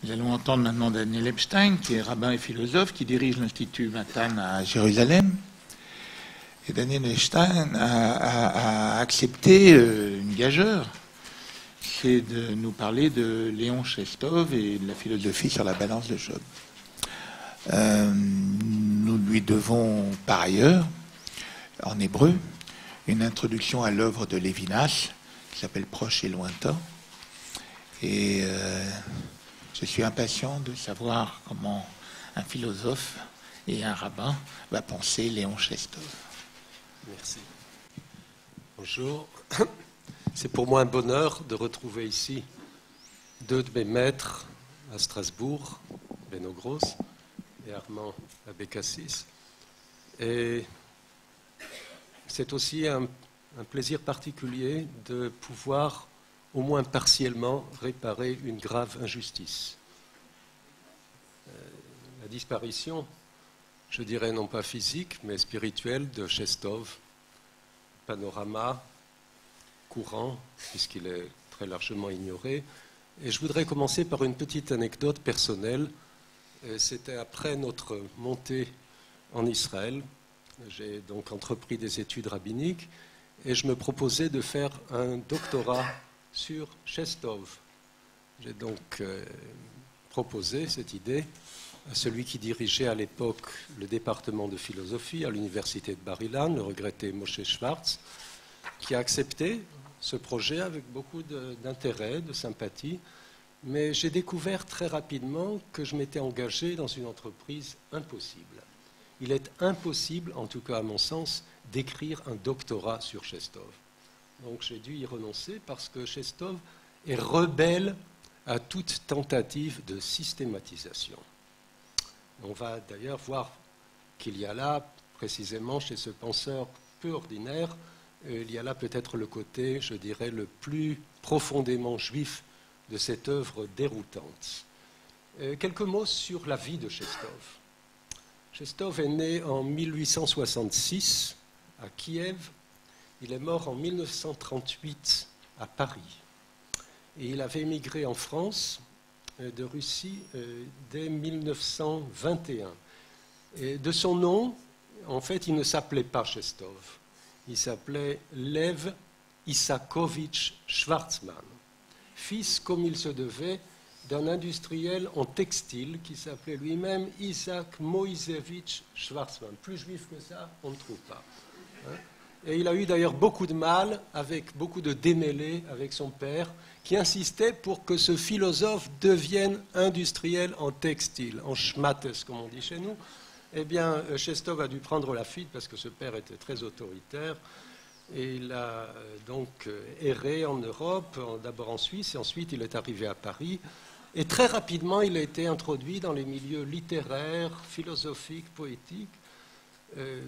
Nous allons entendre maintenant Daniel Epstein, qui est rabbin et philosophe, qui dirige l'Institut Matan à Jérusalem. Et Daniel Epstein a accepté une gageure, c'est de nous parler de Léon Chestov et de la philosophie sur la balance de Job. Nous lui devons par ailleurs, en hébreu, une introduction à l'œuvre de Lévinas, qui s'appelle Proche et lointain. Et je suis impatient de savoir comment un philosophe et un rabbin va penser Léon Chestov. Merci. Bonjour. C'est pour moi un bonheur de retrouver ici deux de mes maîtres à Strasbourg, Beno Gross et Armand Abécassis. Et c'est aussi un plaisir particulier de pouvoir, au moins partiellement, réparer une grave injustice. La disparition, je dirais non pas physique, mais spirituelle de Chestov, panorama courant, puisqu'il est très largement ignoré. Et je voudrais commencer par une petite anecdote personnelle. C'était après notre montée en Israël. J'ai donc entrepris des études rabbiniques et je me proposais de faire un doctorat sur Chestov. J'ai donc proposé cette idée à celui qui dirigeait à l'époque le département de philosophie à l'université de Bar-Ilan, le regretté Moshe Schwartz, qui a accepté ce projet avec beaucoup d'intérêt, de sympathie, mais j'ai découvert très rapidement que je m'étais engagé dans une entreprise impossible. Il est impossible, en tout cas à mon sens, d'écrire un doctorat sur Chestov. Donc j'ai dû y renoncer parce que Chestov est rebelle à toute tentative de systématisation. On va d'ailleurs voir qu'il y a là, précisément chez ce penseur peu ordinaire, il y a là peut-être le côté, je dirais, le plus profondément juif de cette œuvre déroutante. Quelques mots sur la vie de Chestov. Chestov est né en 1866 à Kiev. Il est mort en 1938 à Paris. Et il avait émigré en France de Russie dès 1921. Et de son nom, en fait, il ne s'appelait pas Chestov. Il s'appelait Lev Isakovitch Schwarzman, fils, comme il se devait, d'un industriel en textile qui s'appelait lui-même Isaac Moïsevitch Schwarzman. Plus juif que ça, on ne trouve pas. Et il a eu d'ailleurs beaucoup de mal, avec beaucoup de démêlés avec son père, qui insistait pour que ce philosophe devienne industriel en textile, en schmattes, comme on dit chez nous. Eh bien, Chestov a dû prendre la fuite parce que ce père était très autoritaire. Et il a donc erré en Europe, d'abord en Suisse, et ensuite il est arrivé à Paris. Et très rapidement, il a été introduit dans les milieux littéraires, philosophiques, poétiques.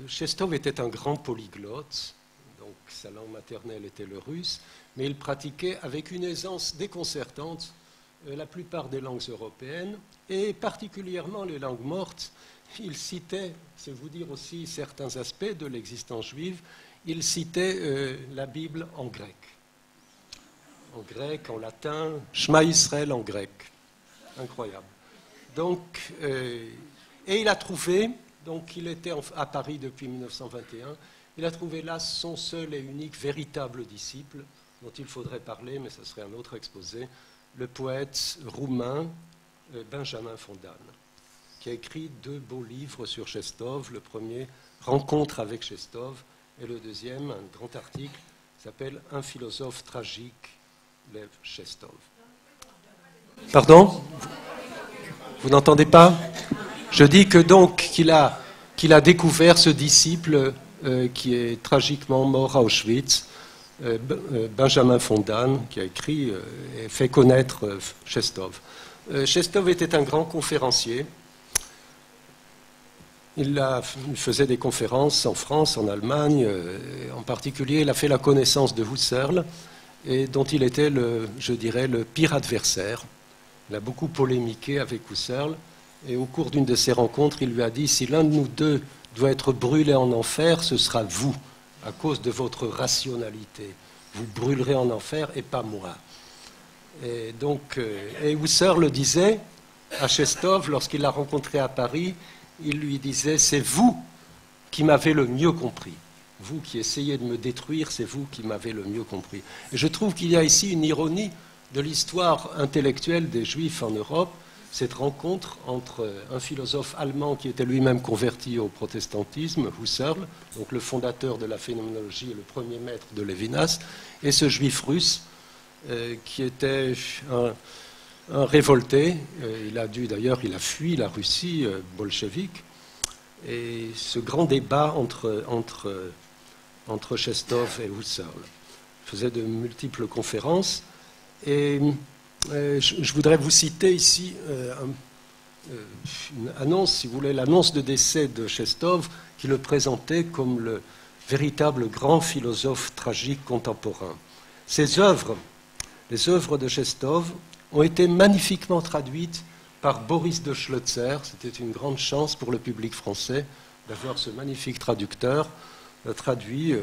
Chestov était un grand polyglotte, donc sa langue maternelle était le russe, mais il pratiquait avec une aisance déconcertante la plupart des langues européennes, et particulièrement les langues mortes. Il citait, c'est vous dire aussi certains aspects de l'existence juive, il citait la Bible en grec. En grec, en latin, Shema Israël en grec. Incroyable. Donc, et il a trouvé, donc il était à Paris depuis 1921, il a trouvé là son seul et unique véritable disciple, dont il faudrait parler, mais ce serait un autre exposé, le poète roumain Benjamin Fondan, qui a écrit deux beaux livres sur Chestov. Le premier, Rencontre avec Chestov, et le deuxième, un grand article, s'appelle Un philosophe tragique, Lev Chestov. Pardon ? Vous n'entendez pas ? Je dis que donc qu'il a découvert ce disciple qui est tragiquement mort à Auschwitz, Benjamin Fondan, qui a écrit et fait connaître Chestov. Chestov était un grand conférencier. Il faisait des conférences en France, en Allemagne. En particulier, il a fait la connaissance de Husserl, et dont il était, je dirais, le pire adversaire. Il a beaucoup polémiqué avec Husserl, et au cours d'une de ces rencontres, il lui a dit « Si l'un de nous deux doit être brûlé en enfer, ce sera vous, à cause de votre rationalité. Vous brûlerez en enfer et pas moi. » Et donc, Husserl le disait à Chestov, lorsqu'il l'a rencontré à Paris, il lui disait « C'est vous qui m'avez le mieux compris. Vous qui essayez de me détruire, c'est vous qui m'avez le mieux compris. » Et je trouve qu'il y a ici une ironie de l'histoire intellectuelle des Juifs en Europe, cette rencontre entre un philosophe allemand qui était lui-même converti au protestantisme, Husserl, donc le fondateur de la phénoménologie et le premier maître de Lévinas, et ce juif russe qui était un révolté. Il a fui la Russie bolchevique. Et ce grand débat entre Chestov et Husserl. Je faisais de multiples conférences et je voudrais vous citer ici une annonce, si vous voulez, l'annonce de décès de Chestov qui le présentait comme le véritable grand philosophe tragique contemporain. Ses œuvres, les œuvres de Chestov, ont été magnifiquement traduites par Boris de Schlözer. C'était une grande chance pour le public français d'avoir ce magnifique traducteur. Il a traduit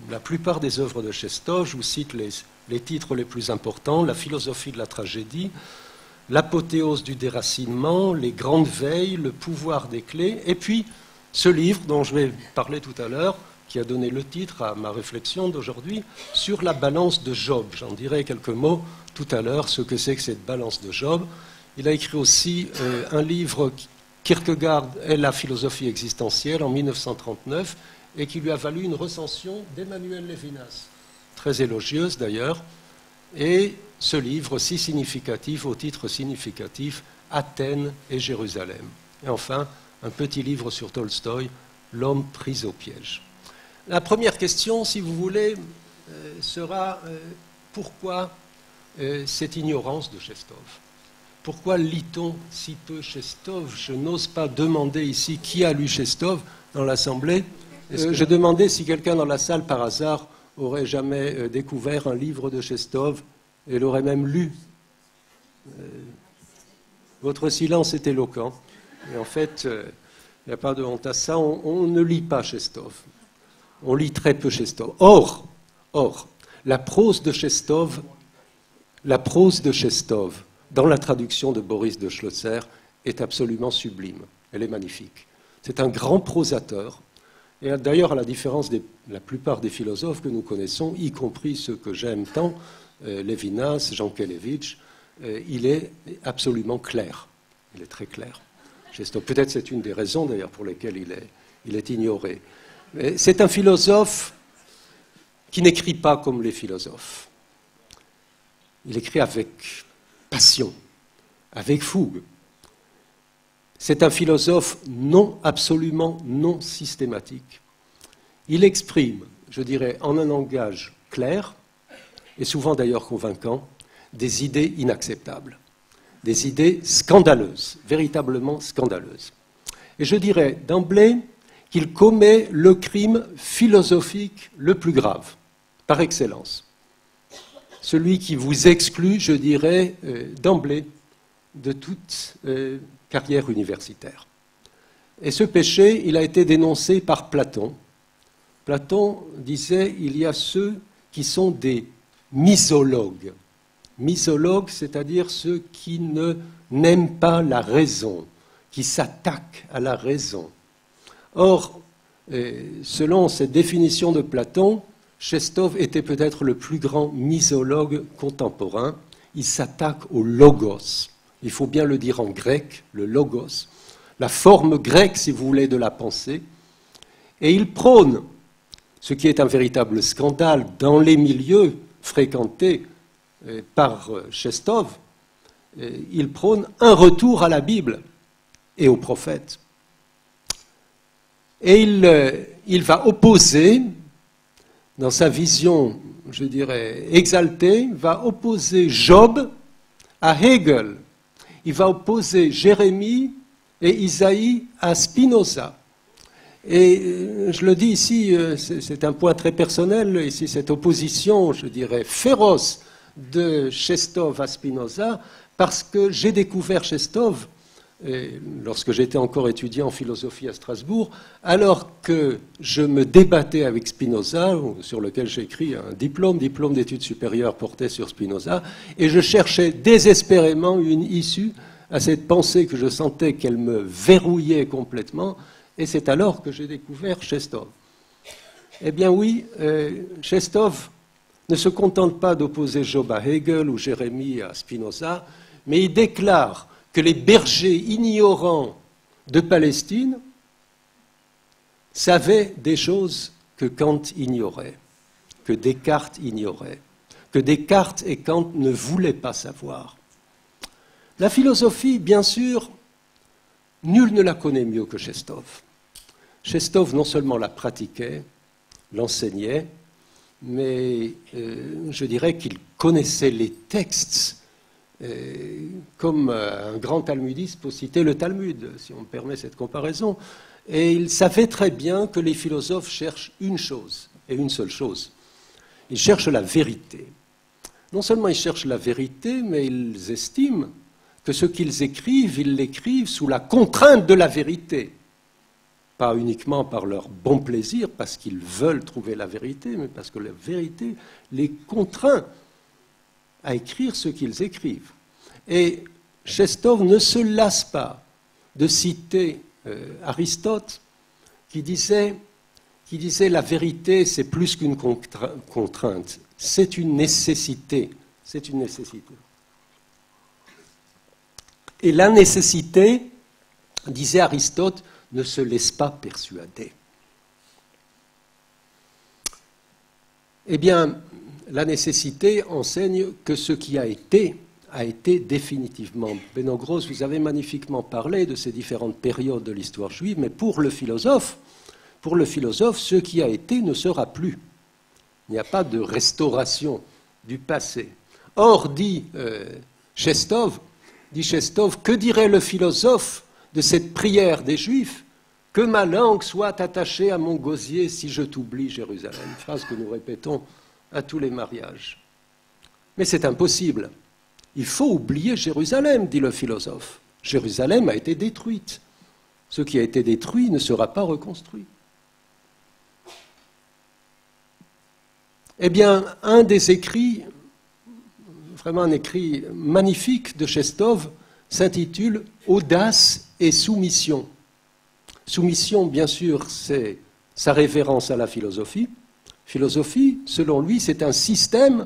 la plupart des œuvres de Chestov. Je vous cite les titres les plus importants: La philosophie de la tragédie, L'apothéose du déracinement, Les grandes veilles, Le pouvoir des clés, et puis ce livre dont je vais parler tout à l'heure, qui a donné le titre à ma réflexion d'aujourd'hui, sur la balance de Job. J'en dirai quelques mots tout à l'heure, ce que c'est que cette balance de Job. Il a écrit aussi un livre, Kierkegaard et la philosophie existentielle, en 1939, et qui lui a valu une recension d'Emmanuel Lévinas, très élogieuse d'ailleurs, et ce livre si significatif, au titre significatif, Athènes et Jérusalem. Et enfin, un petit livre sur Tolstoï, L'homme pris au piège. La première question, si vous voulez, sera pourquoi cette ignorance de Chestov? Pourquoi lit-on si peu Chestov? Je n'ose pas demander ici qui a lu Chestov dans l'Assemblée. J'ai demandé si quelqu'un dans la salle, par hasard, aurait jamais découvert un livre de Chestov et l'aurait même lu. Votre silence est éloquent. Et en fait, il n'y a pas de honte à ça. On ne lit pas Chestov. On lit très peu Chestov. Or, la prose de Chestov, dans la traduction de Boris de Schlözer, est absolument sublime. Elle est magnifique. C'est un grand prosateur. Et d'ailleurs, à la différence de la plupart des philosophes que nous connaissons, y compris ceux que j'aime tant, Lévinas, Jankélévitch, il est absolument clair. Il est très clair. Chestov, peut-être c'est une des raisons d'ailleurs pour lesquelles il est ignoré. C'est un philosophe qui n'écrit pas comme les philosophes. Il écrit avec passion, avec fougue. C'est un philosophe absolument non systématique. Il exprime, je dirais, en un langage clair, et souvent d'ailleurs convaincant, des idées inacceptables, des idées scandaleuses, véritablement scandaleuses. Et je dirais d'emblée qu'il commet le crime philosophique le plus grave, par excellence. Celui qui vous exclut, je dirais, d'emblée, de toute carrière universitaire. Et ce péché, il a été dénoncé par Platon. Platon disait, il y a ceux qui sont des misologues. Misologues, c'est-à-dire ceux qui n'aiment pas la raison, qui s'attaquent à la raison. Or, selon cette définition de Platon, Chestov était peut-être le plus grand misologue contemporain. Il s'attaque au logos. Il faut bien le dire en grec, le logos, la forme grecque, si vous voulez, de la pensée. Et il prône, ce qui est un véritable scandale dans les milieux fréquentés par Chestov, il prône un retour à la Bible et aux prophètes. Et il va opposer, dans sa vision, je dirais, exaltée, va opposer Job à Hegel. Il va opposer Jérémie et Isaïe à Spinoza. Et je le dis ici, c'est un point très personnel, ici, cette opposition, je dirais, féroce de Chestov à Spinoza, parce que j'ai découvert Chestov, lorsque j'étais encore étudiant en philosophie à Strasbourg, alors que je me débattais avec Spinoza, sur lequel j'ai écrit un diplôme d'études supérieures porté sur Spinoza, et je cherchais désespérément une issue à cette pensée que je sentais qu'elle me verrouillait complètement, et c'est alors que j'ai découvert Chestov. Eh bien oui, Chestov ne se contente pas d'opposer Job à Hegel ou Jérémie à Spinoza, mais il déclare que les bergers ignorants de Palestine savaient des choses que Kant ignorait, que Descartes ignorait, que Descartes et Kant ne voulaient pas savoir. La philosophie, bien sûr, nul ne la connaît mieux que Chestov. Chestov non seulement la pratiquait, l'enseignait, mais je dirais qu'il connaissait les textes comme un grand talmudiste pour citer le Talmud, si on me permet cette comparaison. Et il savait très bien que les philosophes cherchent une chose, et une seule chose. Ils cherchent la vérité. Non seulement ils cherchent la vérité, mais ils estiment que ce qu'ils écrivent, ils l'écrivent sous la contrainte de la vérité. Pas uniquement par leur bon plaisir, parce qu'ils veulent trouver la vérité, mais parce que la vérité les contraint à écrire ce qu'ils écrivent. Et Chestov ne se lasse pas de citer Aristote, qui disait la vérité, c'est plus qu'une contrainte, c'est une nécessité. C'est une nécessité. Et la nécessité, disait Aristote, ne se laisse pas persuader. Eh bien, la nécessité enseigne que ce qui a été définitivement. Beno Gross, vous avez magnifiquement parlé de ces différentes périodes de l'histoire juive, mais pour le philosophe, ce qui a été ne sera plus. Il n'y a pas de restauration du passé. Or, dit Chestov, que dirait le philosophe de cette prière des Juifs? Que ma langue soit attachée à mon gosier si je t'oublie, Jérusalem. Phrase que nous répétons à tous les mariages. Mais c'est impossible. Il faut oublier Jérusalem, dit le philosophe. Jérusalem a été détruite. Ce qui a été détruit ne sera pas reconstruit. Eh bien, un des écrits, vraiment un écrit magnifique de Chestov, s'intitule « Audace et soumission ». Soumission, bien sûr, c'est sa référence à la philosophie. Philosophie, selon lui, c'est un système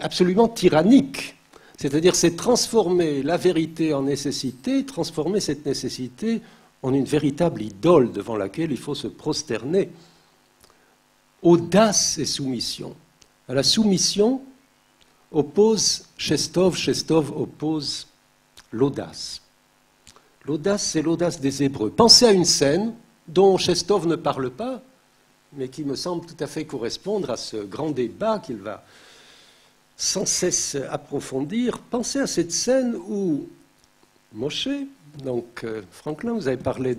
absolument tyrannique. C'est-à-dire, c'est transformer la vérité en nécessité, transformer cette nécessité en une véritable idole devant laquelle il faut se prosterner. Audace et soumission. À la soumission oppose Chestov oppose l'audace. L'audace, c'est l'audace des Hébreux. Pensez à une scène dont Chestov ne parle pas, mais qui me semble tout à fait correspondre à ce grand débat qu'il va sans cesse approfondir. Pensez à cette scène où Moshe, donc Franklin, vous avez parlé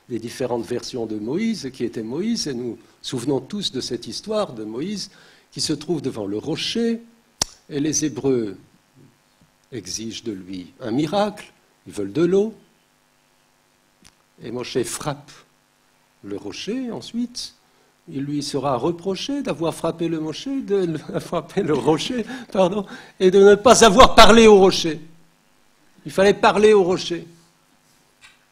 des différentes versions de Moïse, qui était Moïse, et nous souvenons tous de cette histoire de Moïse qui se trouve devant le rocher, et les Hébreux exigent de lui un miracle, ils veulent de l'eau, et Moshe frappe le rocher. Ensuite, il lui sera reproché d'avoir frappé le rocher, et de ne pas avoir parlé au rocher. Il fallait parler au rocher.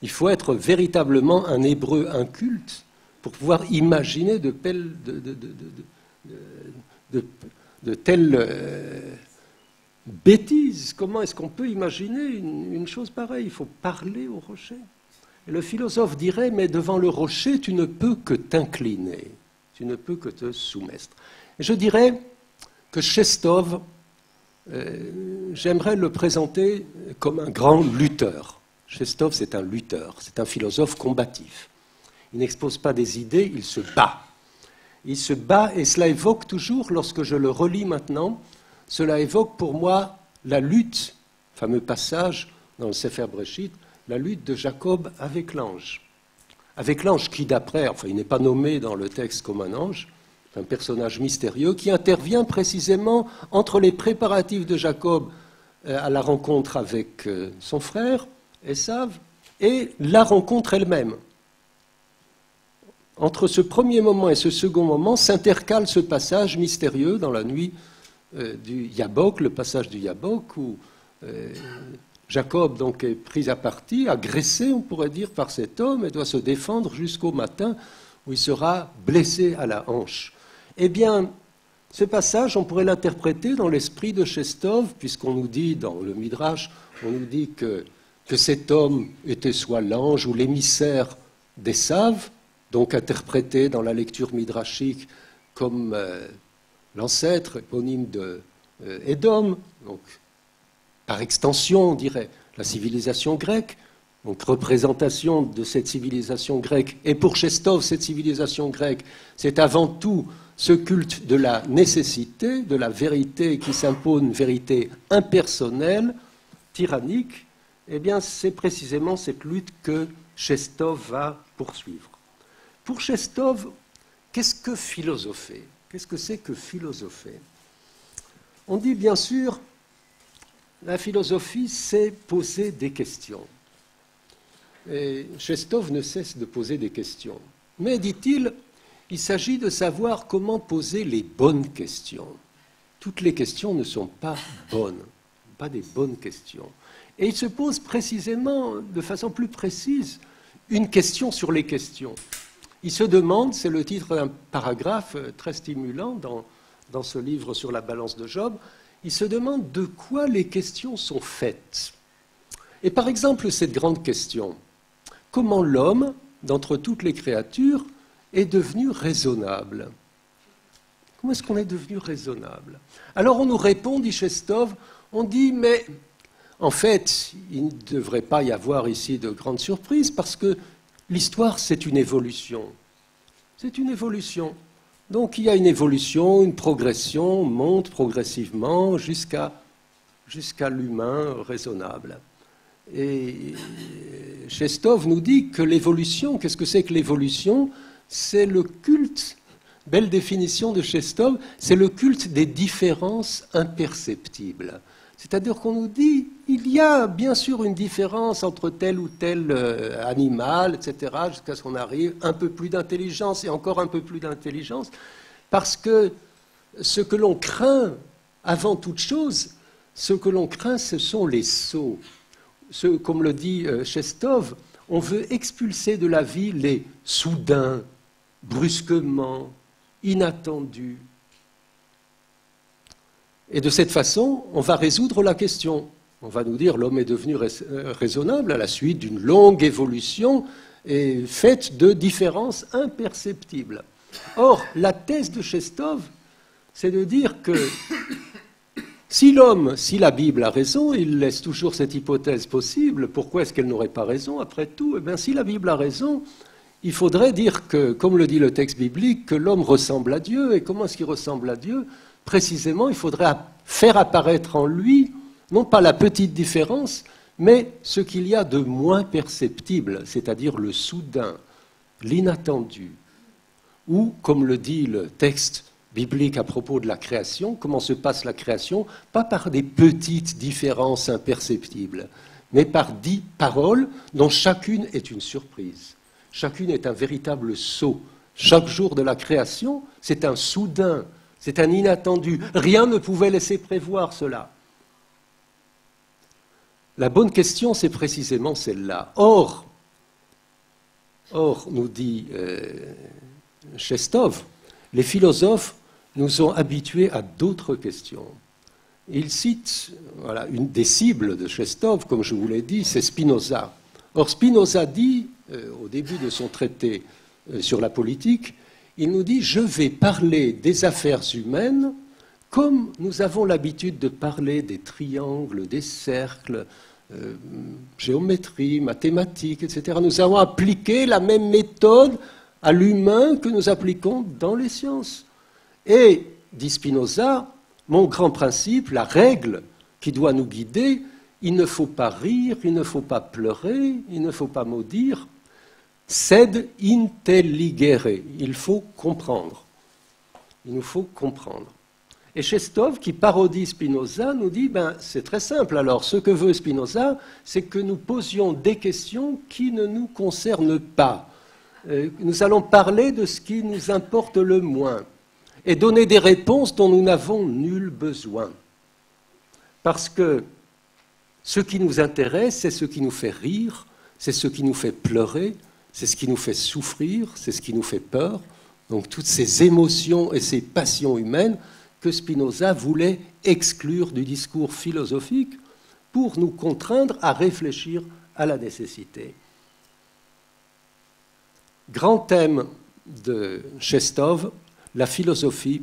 Il faut être véritablement un Hébreu inculte pour pouvoir imaginer de telles bêtises. Comment est-ce qu'on peut imaginer une chose pareille? Il faut parler au rocher. Et le philosophe dirait, mais devant le rocher, tu ne peux que t'incliner, tu ne peux que te soumettre. Et je dirais que Chestov, j'aimerais le présenter comme un grand lutteur. Chestov, c'est un lutteur, c'est un philosophe combatif. Il n'expose pas des idées, il se bat. Il se bat, et cela évoque toujours, lorsque je le relis maintenant, cela évoque pour moi la lutte, fameux passage dans le Sefer Breshit, la lutte de Jacob avec l'ange. Avec l'ange qui, d'après, enfin il n'est pas nommé dans le texte comme un ange, un personnage mystérieux qui intervient précisément entre les préparatifs de Jacob à la rencontre avec son frère, Esav, et la rencontre elle-même. Entre ce premier moment et ce second moment s'intercale ce passage mystérieux dans la nuit du Yabok, le passage du Yabok, où Jacob donc est pris à partie, agressé, on pourrait dire, par cet homme et doit se défendre jusqu'au matin où il sera blessé à la hanche. Eh bien, ce passage, on pourrait l'interpréter dans l'esprit de Chestov, puisqu'on nous dit, dans le Midrash, on nous dit que cet homme était soit l'ange ou l'émissaire d'Ésav, donc interprété dans la lecture midrashique comme l'ancêtre éponyme de Édom, donc par extension, on dirait, la civilisation grecque, donc représentation de cette civilisation grecque. Et pour Chestov, cette civilisation grecque, c'est avant tout ce culte de la nécessité, de la vérité qui s'impose, une vérité impersonnelle, tyrannique. Eh bien, c'est précisément cette lutte que Chestov va poursuivre. Pour Chestov, qu'est-ce que philosopher? Qu'est-ce que c'est que philosopher? On dit bien sûr, la philosophie, c'est poser des questions. Et Chestov ne cesse de poser des questions. Mais, dit-il, il s'agit de savoir comment poser les bonnes questions. Toutes les questions ne sont pas bonnes, pas des bonnes questions. Et il se pose précisément, de façon plus précise, une question sur les questions. Il se demande, c'est le titre d'un paragraphe très stimulant dans ce livre sur la balance de Job, il se demande de quoi les questions sont faites. Et par exemple, cette grande question, comment l'homme, d'entre toutes les créatures, est devenu raisonnable? Comment est-ce qu'on est devenu raisonnable? Alors on nous répond, dit Chestov, on dit, mais en fait, il ne devrait pas y avoir ici de grandes surprises parce que l'histoire, c'est une évolution. C'est une évolution. Donc il y a une évolution, une progression, on monte progressivement jusqu'à l'humain raisonnable. Et Chestov nous dit que l'évolution, qu'est-ce que c'est que l'évolution? C'est le culte, belle définition de Chestov, c'est le culte des différences imperceptibles. C'est-à-dire qu'on nous dit, il y a bien sûr une différence entre tel ou tel animal, etc., jusqu'à ce qu'on arrive un peu plus d'intelligence et encore un peu plus d'intelligence, parce que ce que l'on craint, avant toute chose, ce que l'on craint, ce sont les sots. Comme le dit Chestov, on veut expulser de la vie les soudains, brusquement, inattendus. Et de cette façon, on va résoudre la question. On va nous dire l'homme est devenu raisonnable à la suite d'une longue évolution et faite de différences imperceptibles. Or, la thèse de Chestov, c'est de dire que si la Bible a raison, il laisse toujours cette hypothèse possible, pourquoi est-ce qu'elle n'aurait pas raison après tout? Eh bien, si la Bible a raison, il faudrait dire que, comme le dit le texte biblique, que l'homme ressemble à Dieu. Et comment est-ce qu'il ressemble à Dieu? Précisément, il faudrait faire apparaître en lui, non pas la petite différence, mais ce qu'il y a de moins perceptible, c'est-à-dire le soudain, l'inattendu. Ou, comme le dit le texte biblique à propos de la création, comment se passe la création? Pas par des petites différences imperceptibles, mais par 10 paroles dont chacune est une surprise. Chacune est un véritable saut. Chaque jour de la création, c'est un soudain, c'est un inattendu. Rien ne pouvait laisser prévoir cela. La bonne question, c'est précisément celle-là. Or, nous dit Chestov, les philosophes nous ont habitués à d'autres questions. Il cite, voilà, une des cibles de Chestov, comme je vous l'ai dit, c'est Spinoza. Or, Spinoza dit, au début de son traité sur la politique, il nous dit « Je vais parler des affaires humaines comme nous avons l'habitude de parler des triangles, des cercles, géométrie, mathématiques, etc. Nous avons appliqué la même méthode à l'humain que nous appliquons dans les sciences. Et, dit Spinoza, mon grand principe, la règle qui doit nous guider, il ne faut pas rire, il ne faut pas pleurer, il ne faut pas maudire, sed intelligere, il faut comprendre. Il nous faut comprendre. Et Chestov, qui parodie Spinoza, nous dit, c'est très simple alors, ce que veut Spinoza, c'est que nous posions des questions qui ne nous concernent pas. Nous allons parler de ce qui nous importe le moins et donner des réponses dont nous n'avons nul besoin. Parce que Ce qui nous intéresse, c'est ce qui nous fait rire, c'est ce qui nous fait pleurer, c'est ce qui nous fait souffrir, c'est ce qui nous fait peur. Donc toutes ces émotions et ces passions humaines que Spinoza voulait exclure du discours philosophique pour nous contraindre à réfléchir à la nécessité. Grand thème de Chestov, la philosophie,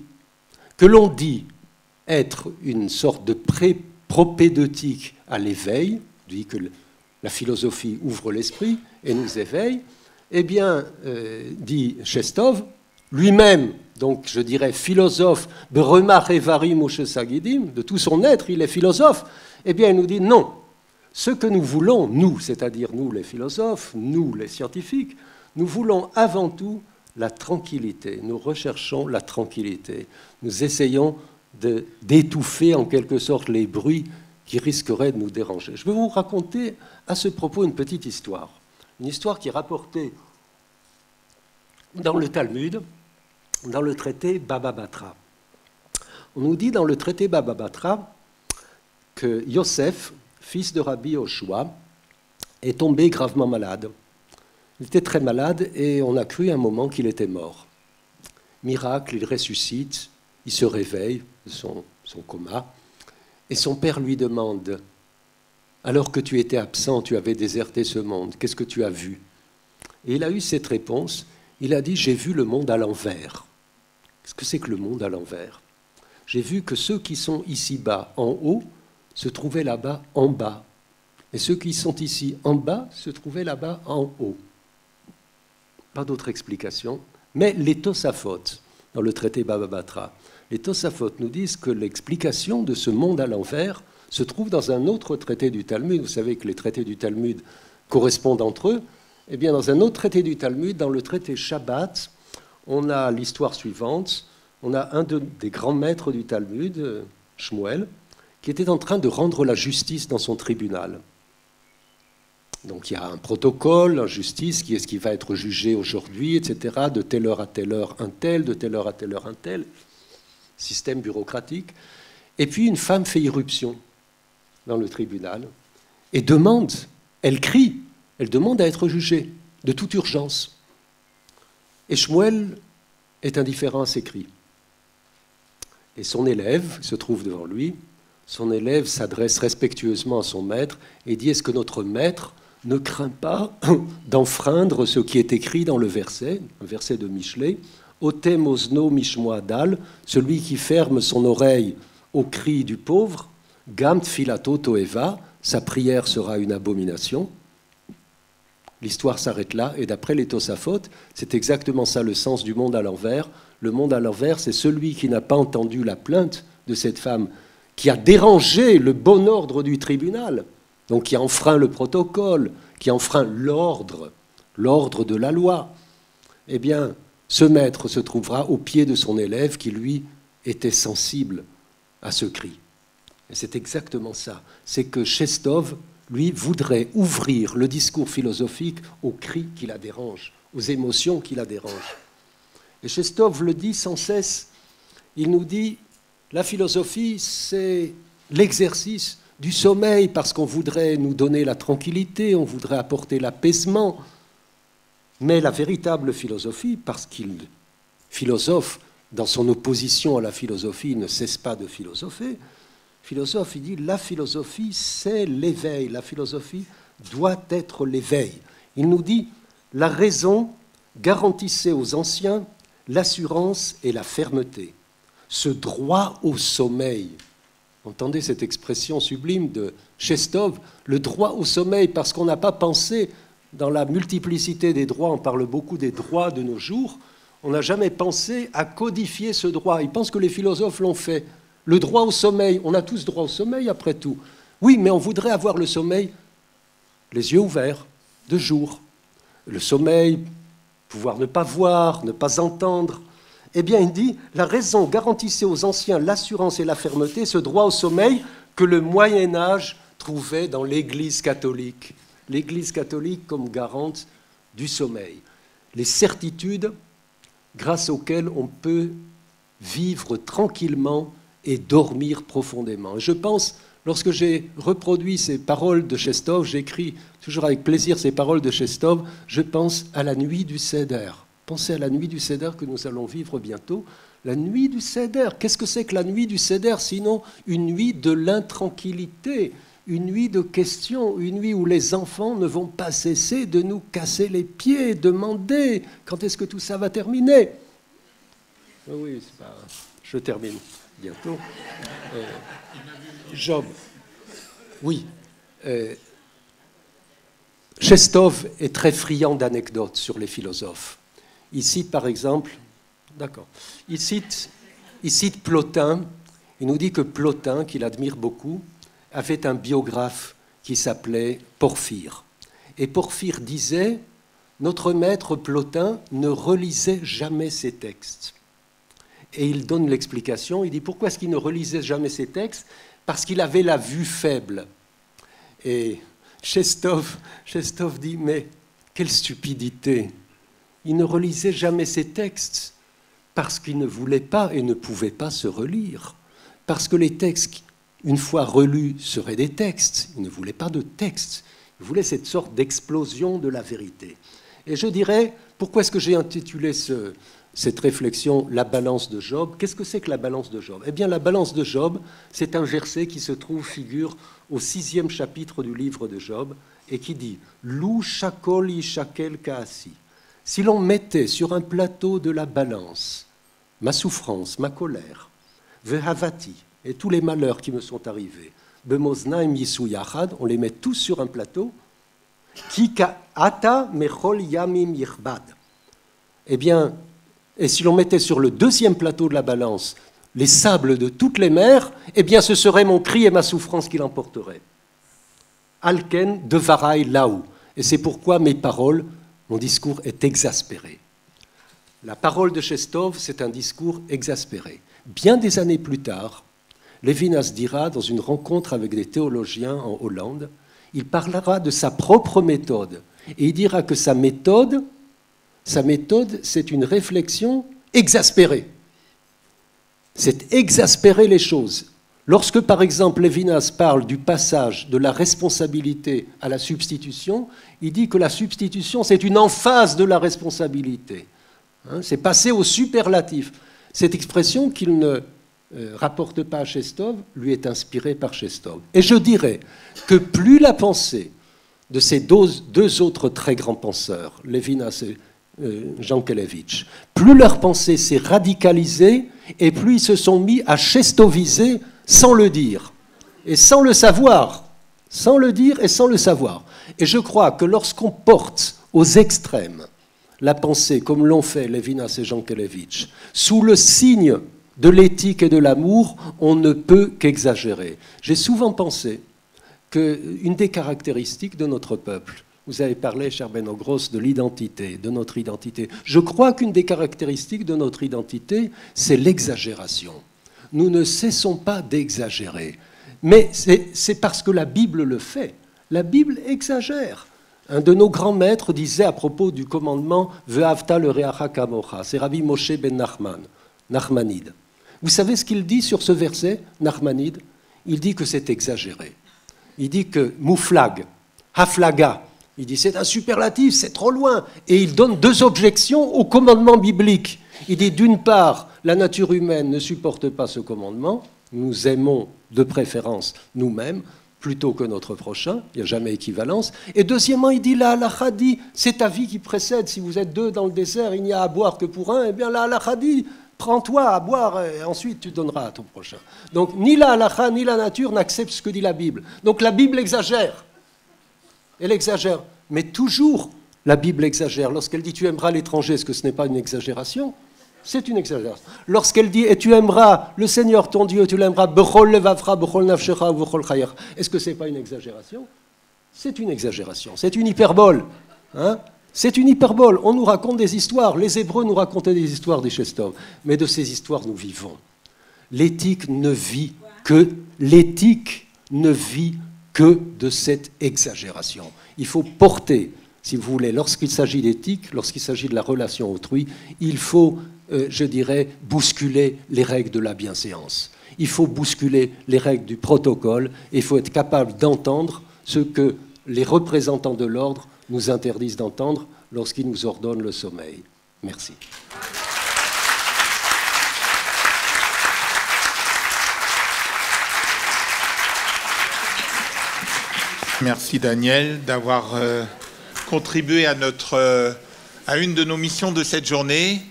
que l'on dit être une sorte de propédeutique à l'éveil, dit que la philosophie ouvre l'esprit et nous éveille, eh bien, dit Chestov, lui-même, donc je dirais philosophe, de tout son être, il est philosophe, eh bien, il nous dit non. Ce que nous voulons, nous, c'est-à-dire nous les philosophes, nous les scientifiques, nous voulons avant tout la tranquillité. Nous recherchons la tranquillité. Nous essayons d'étouffer en quelque sorte les bruits qui risqueraient de nous déranger. Je vais vous raconter à ce propos une petite histoire. Une histoire qui est rapportée dans le Talmud, dans le traité Baba Batra. On nous dit dans le traité Baba Batra que Yosef, fils de Rabbi Yoshua, est tombé gravement malade. Il était très malade et on a cru un moment qu'il était mort. Miracle, il ressuscite, il se réveille de son coma et son père lui demande « Alors que tu étais absent, tu avais déserté ce monde, qu'est-ce que tu as vu ?» Et il a eu cette réponse, il a dit « J'ai vu le monde à l'envers ». Qu'est-ce que c'est que le monde à l'envers? J'ai vu que ceux qui sont ici-bas en haut se trouvaient là-bas en bas. Et ceux qui sont ici en bas se trouvaient là-bas en haut. Pas d'autre explication. Mais les Tosafot, dans le traité Baba Batra, les Tosafot nous disent que l'explication de ce monde à l'envers se trouve dans un autre traité du Talmud. Vous savez que les traités du Talmud correspondent entre eux. Eh bien, dans un autre traité du Talmud, dans le traité Shabbat, on a l'histoire suivante. On a un des grands maîtres du Talmud, Shmuel, qui était en train de rendre la justice dans son tribunal. Donc il y a un protocole en justice, qui est ce qui va être jugé aujourd'hui, etc., de telle heure à telle heure un tel, de telle heure à telle heure un tel, système bureaucratique. Et puis une femme fait irruption dans le tribunal et demande, elle crie, elle demande à être jugée de toute urgence. Et Shmuel est indifférent à ses cris. Et son élève se trouve devant lui. Son élève s'adresse respectueusement à son maître et dit « Est-ce que notre maître ne craint pas d'enfreindre ce qui est écrit dans le verset de Michelet, « Otem osno mishmoadal » celui qui ferme son oreille au cri du pauvre, « Gam tfilato toeva » sa prière sera une abomination. L'histoire s'arrête là, et d'après les Tosafot, c'est exactement ça le sens du monde à l'envers. Le monde à l'envers, c'est celui qui n'a pas entendu la plainte de cette femme, qui a dérangé le bon ordre du tribunal, donc qui a enfreint le protocole, qui a enfreint l'ordre de la loi. Eh bien, ce maître se trouvera au pied de son élève qui, lui, était sensible à ce cri. Et c'est exactement ça. C'est que Chestov, lui, voudrait ouvrir le discours philosophique aux cris qui la dérangent, aux émotions qui la dérangent. Et Chestov le dit sans cesse. Il nous dit, la philosophie, c'est l'exercice du sommeil, parce qu'on voudrait nous donner la tranquillité, on voudrait apporter l'apaisement. Mais la véritable philosophie, parce qu'il philosophe dans son opposition à la philosophie, il ne cesse pas de philosopher. Philosophe, il dit, la philosophie, c'est l'éveil. La philosophie doit être l'éveil. Il nous dit, la raison garantissait aux anciens l'assurance et la fermeté, ce droit au sommeil. Entendez cette expression sublime de Chestov, le droit au sommeil, parce qu'on n'a pas pensé, dans la multiplicité des droits, on parle beaucoup des droits de nos jours, on n'a jamais pensé à codifier ce droit. Ils pensent que les philosophes l'ont fait. Le droit au sommeil, on a tous droit au sommeil après tout. Oui, mais on voudrait avoir le sommeil, les yeux ouverts, de jour. Le sommeil, pouvoir ne pas voir, ne pas entendre. Eh bien, il dit, la raison garantissait aux anciens l'assurance et la fermeté, ce droit au sommeil que le Moyen-Âge trouvait dans l'Église catholique. L'Église catholique comme garante du sommeil. Les certitudes grâce auxquelles on peut vivre tranquillement et dormir profondément. Je pense Lorsque j'ai reproduit ces paroles de Chestov, j'écris toujours avec plaisir ces paroles de Chestov, je pense à la nuit du Seder. Pensez à la nuit du Seder que nous allons vivre bientôt. La nuit du Seder, qu'est-ce que c'est que la nuit du Seder sinon une nuit de l'intranquillité, une nuit de questions, une nuit où les enfants ne vont pas cesser de nous casser les pieds, demander quand est-ce que tout ça va terminer. Oui, c'est pas... je termine bientôt. Job. Oui. Chestov est très friand d'anecdotes sur les philosophes. Il cite par exemple, d'accord, il cite Plotin. Il nous dit que Plotin, qu'il admire beaucoup, avait un biographe qui s'appelait Porphyre. Et Porphyre disait, notre maître Plotin ne relisait jamais ses textes. Et il donne l'explication, il dit pourquoi est-ce qu'il ne relisait jamais ses textes? Parce qu'il avait la vue faible. Et Chestov dit, mais quelle stupidité! Il ne relisait jamais ses textes parce qu'il ne voulait pas et ne pouvait pas se relire. Parce que les textes, une fois relus, seraient des textes. Il ne voulait pas de textes. Il voulait cette sorte d'explosion de la vérité. Et je dirais, pourquoi est-ce que j'ai intitulé cette réflexion « La balance de Job ». Qu'est-ce que c'est que la balance de Job? Eh bien, la balance de Job, c'est un verset qui se trouve, figure au 6e chapitre du livre de Job, et qui dit « Lou shakol yishakel kaasi ». Si l'on mettait sur un plateau de la balance ma souffrance, ma colère, vehavati, et tous les malheurs qui me sont arrivés, bemoznaim yisu yachad, on les met tous sur un plateau, ki ata mechol yamim yirbad. Eh bien, et si l'on mettait sur le 2e plateau de la balance les sables de toutes les mers, eh bien ce serait mon cri et ma souffrance qui l'emporteraient. Alken devarai laou. Et c'est pourquoi mes paroles, mon discours est exaspéré. La parole de Chestov, c'est un discours exaspéré. Bien des années plus tard, Lévinas dira, dans une rencontre avec des théologiens en Hollande, il parlera de sa propre méthode. Et il dira que sa méthode, c'est une réflexion exaspérée. C'est exaspérer les choses. Lorsque, par exemple, Lévinas parle du passage de la responsabilité à la substitution, il dit que la substitution, c'est une emphase de la responsabilité. C'est passer au superlatif. Cette expression qu'il ne rapporte pas à Chestov lui est inspirée par Chestov. Et je dirais que plus la pensée de ces deux autres très grands penseurs, Lévinas et Jankélévitch, plus leur pensée s'est radicalisée et plus ils se sont mis à chestoviser sans le dire et sans le savoir, sans le dire et sans le savoir. Et je crois que lorsqu'on porte aux extrêmes la pensée, comme l'ont fait Lévinas et Jankélévitch, sous le signe de l'éthique et de l'amour, on ne peut qu'exagérer. J'ai souvent pensé qu'une des caractéristiques de notre peuple, vous avez parlé, cher Beno Gross, de l'identité, de notre identité. Je crois qu'une des caractéristiques de notre identité, c'est l'exagération. Nous ne cessons pas d'exagérer. Mais c'est parce que la Bible le fait. La Bible exagère. Un de nos grands maîtres disait à propos du commandement « Ve'avta l'reacha kamocha », c'est Rabbi Moshe ben Nachmanide. Vous savez ce qu'il dit sur ce verset, Nachmanide? Il dit que c'est exagéré. Il dit que mouflag, haflaga, il dit c'est un superlatif, c'est trop loin. Et il donne 2 objections au commandement biblique. Il dit d'une part, la nature humaine ne supporte pas ce commandement, nous aimons de préférence nous-mêmes plutôt que notre prochain, il n'y a jamais équivalence. Et deuxièmement, il dit la halakha dit, c'est ta vie qui précède. Si vous êtes 2 dans le désert, il n'y a à boire que pour un, eh bien la halakha dit, prends-toi à boire et ensuite tu donneras à ton prochain. Donc ni la halakha ni la nature n'acceptent ce que dit la Bible. Donc la Bible exagère. Elle exagère. Mais toujours, la Bible exagère. Lorsqu'elle dit tu aimeras l'étranger, est-ce que ce n'est pas une exagération? C'est une exagération. Lorsqu'elle dit et tu aimeras le Seigneur ton Dieu, tu l'aimeras bechol levavcha, bechol nafshecha, bechol chayer, est-ce que ce n'est pas une exagération? C'est une exagération. C'est une hyperbole. C'est une hyperbole. On nous raconte des histoires. Les Hébreux nous racontaient des histoires des Chestov. Mais de ces histoires, nous vivons. L'éthique ne vit que de cette exagération. Il faut porter, si vous voulez, lorsqu'il s'agit d'éthique, lorsqu'il s'agit de la relation autrui, il faut, je dirais, bousculer les règles de la bienséance. il faut bousculer les règles du protocole et il faut être capable d'entendre ce que les représentants de l'ordre nous interdisent d'entendre lorsqu'ils nous ordonnent le sommeil. Merci. Merci Daniel d'avoir contribué à une de nos missions de cette journée.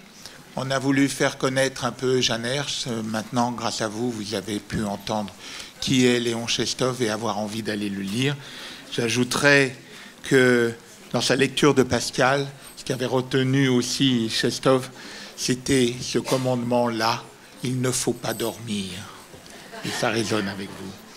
On a voulu faire connaître un peu Jeanne Hersch. Maintenant, grâce à vous, vous avez pu entendre qui est Léon Chestov et avoir envie d'aller le lire. J'ajouterais que dans sa lecture de Pascal, ce qu'avait retenu aussi Chestov, c'était ce commandement-là, il ne faut pas dormir. Et ça résonne avec vous.